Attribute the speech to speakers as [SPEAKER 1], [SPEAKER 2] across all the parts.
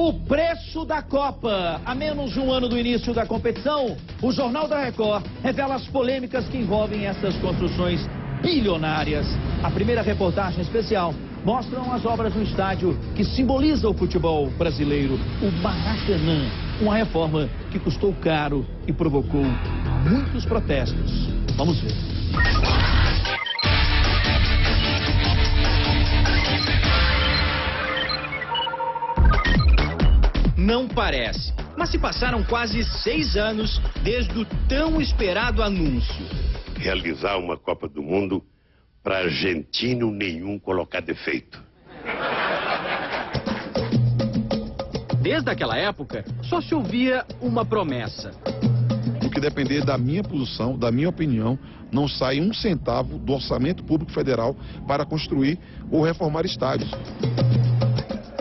[SPEAKER 1] O preço da Copa. A menos de um ano do início da competição, o Jornal da Record revela as polêmicas que envolvem essas construções bilionárias. A primeira reportagem especial mostram as obras no estádio que simboliza o futebol brasileiro, o Maracanã. Uma reforma que custou caro e provocou muitos protestos. Vamos ver.
[SPEAKER 2] Não parece, mas se passaram quase 6 anos desde o tão esperado anúncio.
[SPEAKER 3] Realizar uma Copa do Mundo para argentino nenhum colocar defeito.
[SPEAKER 2] Desde aquela época, só se ouvia uma promessa.
[SPEAKER 4] No que depender da minha posição, da minha opinião, não sai um centavo do orçamento público federal para construir ou reformar estádios.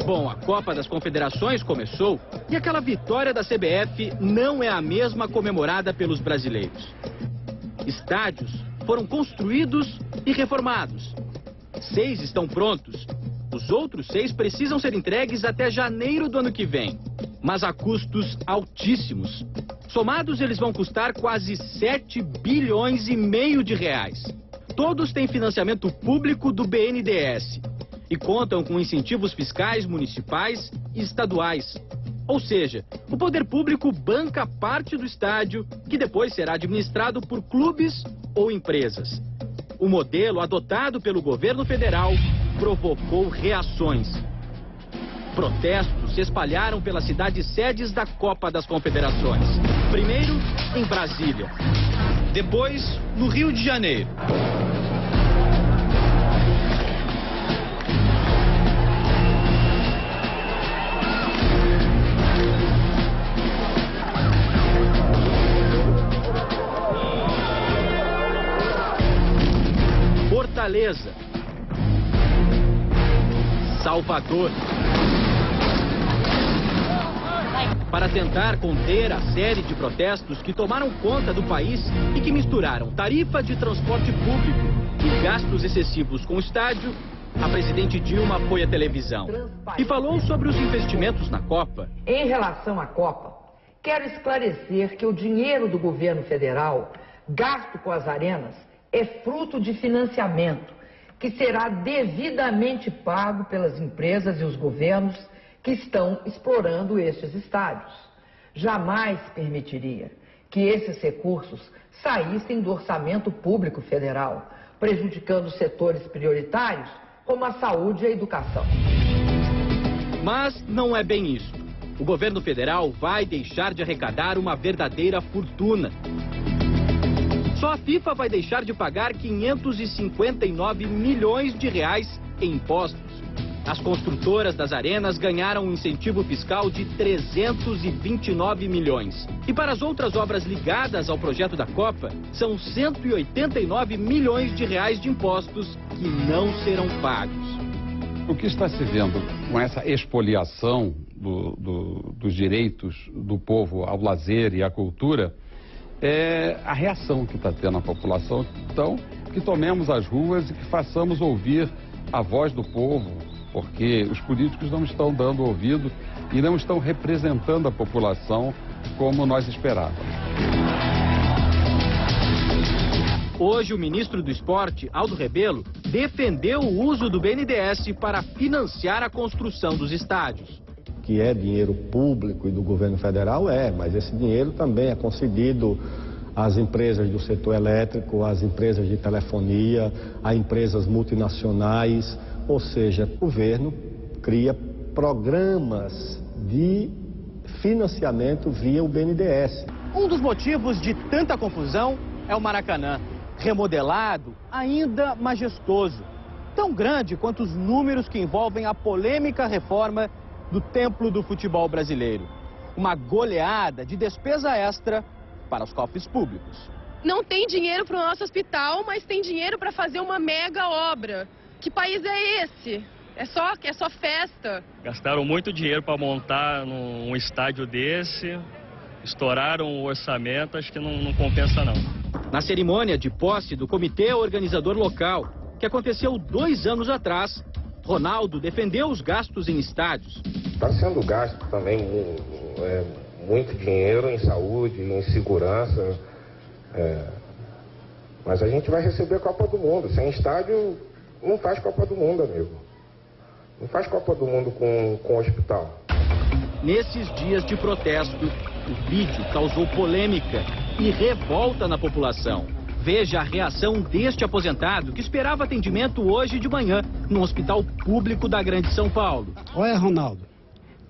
[SPEAKER 2] Bom, a Copa das Confederações começou e aquela vitória da CBF não é a mesma comemorada pelos brasileiros. Estádios foram construídos e reformados. 6 estão prontos. Os outros 6 precisam ser entregues até janeiro do ano que vem, mas a custos altíssimos. Somados, eles vão custar quase 7 bilhões e meio de reais. Todos têm financiamento público do BNDES e contam com incentivos fiscais municipais e estaduais. Ou seja, o poder público banca parte do estádio, que depois será administrado por clubes ou empresas. O modelo adotado pelo governo federal provocou reações. Protestos se espalharam pelas cidades sedes da Copa das Confederações. Primeiro, em Brasília. Depois, no Rio de Janeiro. Fortaleza, Salvador. Para tentar conter a série de protestos que tomaram conta do país e que misturaram tarifa de transporte público e gastos excessivos com o estádio, a presidente Dilma foi à televisão e falou sobre os investimentos na Copa.
[SPEAKER 5] Em relação à Copa, quero esclarecer que o dinheiro do governo federal gasto com as arenas é fruto de financiamento que será devidamente pago pelas empresas e os governos que estão explorando estes estádios. Jamais permitiria que esses recursos saíssem do orçamento público federal, prejudicando setores prioritários como a saúde e a educação.
[SPEAKER 2] Mas não é bem isso. O governo federal vai deixar de arrecadar uma verdadeira fortuna. Só a FIFA vai deixar de pagar 559 milhões de reais em impostos. As construtoras das arenas ganharam um incentivo fiscal de 329 milhões. E para as outras obras ligadas ao projeto da Copa, são 189 milhões de reais de impostos que não serão pagos.
[SPEAKER 6] O que está se vendo com essa expoliação dos direitos do povo ao lazer e à cultura é a reação que está tendo a população. Então, que tomemos as ruas e que façamos ouvir a voz do povo, porque os políticos não estão dando ouvido e não estão representando a população como nós esperávamos.
[SPEAKER 2] Hoje, o ministro do Esporte, Aldo Rebelo, defendeu o uso do BNDES para financiar a construção dos estádios.
[SPEAKER 7] Que é dinheiro público e do governo federal, mas esse dinheiro também é concedido às empresas do setor elétrico, às empresas de telefonia, a empresas multinacionais, ou seja, o governo cria programas de financiamento via o BNDES.
[SPEAKER 2] Um dos motivos de tanta confusão é o Maracanã, remodelado, ainda majestoso, tão grande quanto os números que envolvem a polêmica reforma do templo do futebol brasileiro. Uma goleada de despesa extra para os cofres públicos.
[SPEAKER 8] Não tem dinheiro para o nosso hospital, mas tem dinheiro para fazer uma mega obra. Que país é esse? É só festa.
[SPEAKER 9] Gastaram muito dinheiro para montar um estádio desse, estouraram o orçamento, acho que não compensa não.
[SPEAKER 2] Na cerimônia de posse do comitê organizador local, que aconteceu 2 anos atrás, Ronaldo defendeu os gastos em estádios.
[SPEAKER 10] Está sendo gasto também muito dinheiro em saúde, em segurança, mas a gente vai receber a Copa do Mundo. Sem estádio, não faz Copa do Mundo, amigo. Não faz Copa do Mundo com hospital.
[SPEAKER 2] Nesses dias de protesto, o vídeo causou polêmica e revolta na população. Veja a reação deste aposentado que esperava atendimento hoje de manhã no hospital público da Grande São Paulo.
[SPEAKER 11] Olha, Ronaldo,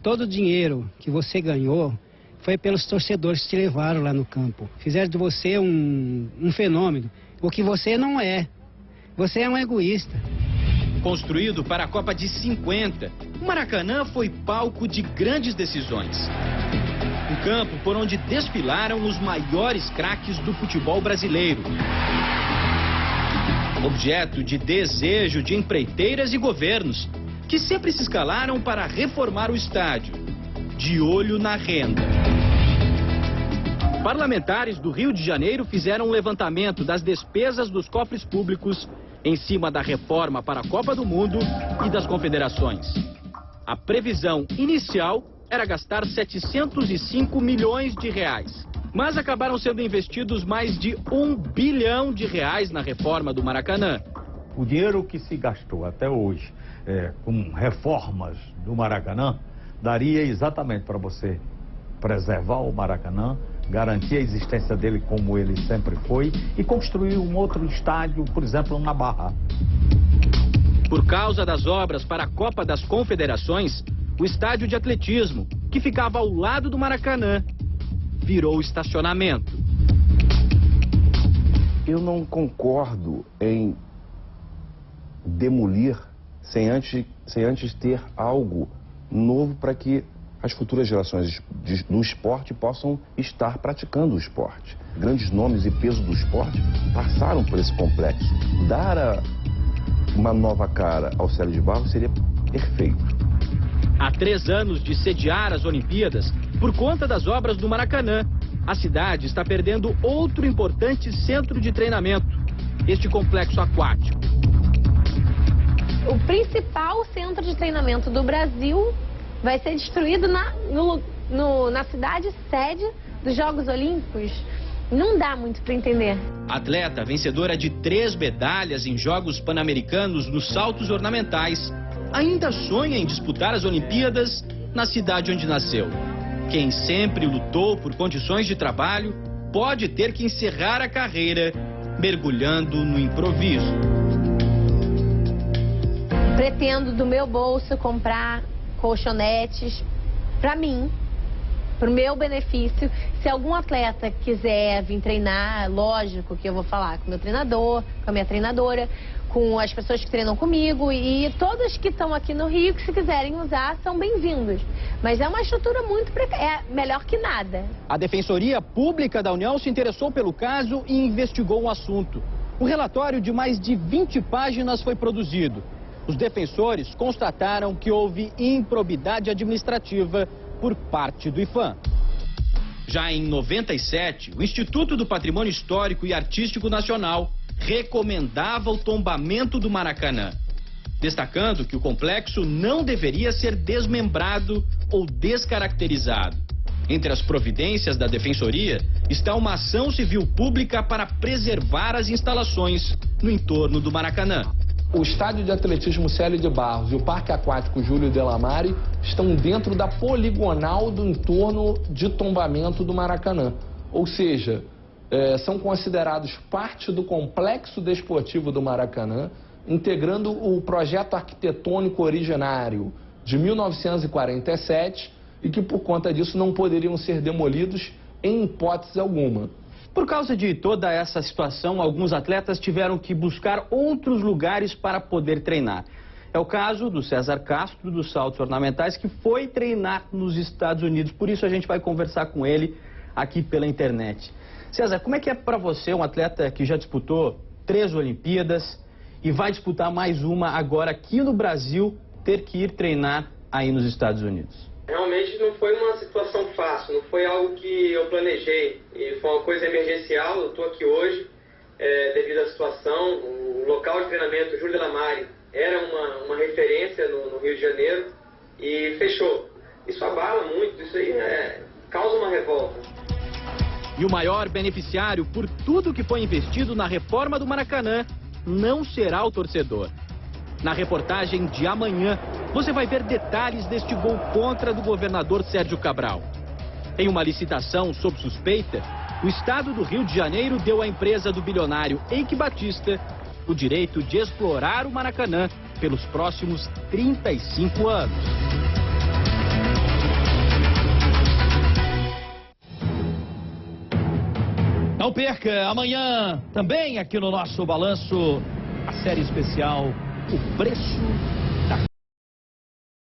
[SPEAKER 11] todo o dinheiro que você ganhou foi pelos torcedores que te levaram lá no campo. Fizeram de você um fenômeno, o que você não é. Você é um egoísta.
[SPEAKER 2] Construído para a Copa de 50, o Maracanã foi palco de grandes decisões. Um campo por onde desfilaram os maiores craques do futebol brasileiro. Objeto de desejo de empreiteiras e governos, que sempre se escalaram para reformar o estádio, de olho na renda. Parlamentares do Rio de Janeiro fizeram um levantamento das despesas dos cofres públicos em cima da reforma para a Copa do Mundo e das confederações. A previsão inicial era gastar 705 milhões de reais, mas acabaram sendo investidos mais de R$1 bilhão na reforma do Maracanã.
[SPEAKER 12] O dinheiro que se gastou até hoje com reformas do Maracanã daria exatamente para você preservar o Maracanã, garantir a existência dele como ele sempre foi e construir um outro estádio, por exemplo, na Barra.
[SPEAKER 2] Por causa das obras para a Copa das Confederações, o estádio de atletismo, que ficava ao lado do Maracanã, virou estacionamento.
[SPEAKER 13] Eu não concordo em demolir sem antes ter algo novo para que as futuras gerações do esporte possam estar praticando o esporte. Grandes nomes e peso do esporte passaram por esse complexo. Dar uma nova cara ao Célio de Barros seria perfeito.
[SPEAKER 2] Há 3 anos de sediar as Olimpíadas, por conta das obras do Maracanã, a cidade está perdendo outro importante centro de treinamento, este complexo aquático.
[SPEAKER 14] O principal centro de treinamento do Brasil vai ser destruído na cidade sede dos Jogos Olímpicos. Não dá muito para entender.
[SPEAKER 2] Atleta vencedora de 3 medalhas em Jogos Pan-Americanos nos saltos ornamentais, ainda sonha em disputar as Olimpíadas na cidade onde nasceu. Quem sempre lutou por condições de trabalho pode ter que encerrar a carreira mergulhando no improviso.
[SPEAKER 14] Pretendo do meu bolso comprar colchonetes para mim, para o meu benefício. Se algum atleta quiser vir treinar, lógico que eu vou falar com o meu treinador, com a minha treinadora, com as pessoas que treinam comigo e todas que estão aqui no Rio que se quiserem usar são bem-vindos. Mas é uma estrutura muito melhor que nada.
[SPEAKER 2] A Defensoria Pública da União se interessou pelo caso e investigou o assunto. Um relatório de mais de 20 páginas foi produzido. Os defensores constataram que houve improbidade administrativa por parte do IPHAN. Já em 97, o Instituto do Patrimônio Histórico e Artístico Nacional recomendava o tombamento do Maracanã, destacando que o complexo não deveria ser desmembrado ou descaracterizado. Entre as providências da Defensoria está uma ação civil pública para preservar as instalações no entorno do Maracanã.
[SPEAKER 15] O estádio de atletismo Célio de Barros e o Parque Aquático Júlio Delamare estão dentro da poligonal do entorno de tombamento do Maracanã. Ou seja, são considerados parte do complexo desportivo do Maracanã, integrando o projeto arquitetônico originário de 1947 e que, por conta disso, não poderiam ser demolidos em hipótese alguma.
[SPEAKER 2] Por causa de toda essa situação, alguns atletas tiveram que buscar outros lugares para poder treinar. É o caso do César Castro, dos saltos ornamentais, que foi treinar nos Estados Unidos. Por isso a gente vai conversar com ele aqui pela internet. César, como é que é para você, um atleta que já disputou 3 Olimpíadas e vai disputar mais uma agora aqui no Brasil, ter que ir treinar aí nos Estados Unidos?
[SPEAKER 16] Realmente não foi uma situação fácil, não foi algo que eu planejei. E foi uma coisa emergencial. Eu estou aqui hoje devido à situação. O local de treinamento, Júlio Delamare, era uma referência no Rio de Janeiro e fechou. Isso abala muito, isso aí causa uma revolta.
[SPEAKER 2] E o maior beneficiário por tudo que foi investido na reforma do Maracanã não será o torcedor. Na reportagem de amanhã, você vai ver detalhes deste gol contra do governador Sérgio Cabral. Em uma licitação sob suspeita, o estado do Rio de Janeiro deu à empresa do bilionário Eike Batista o direito de explorar o Maracanã pelos próximos 35 anos.
[SPEAKER 1] Não perca, amanhã, também aqui no nosso balanço, a série especial O Preço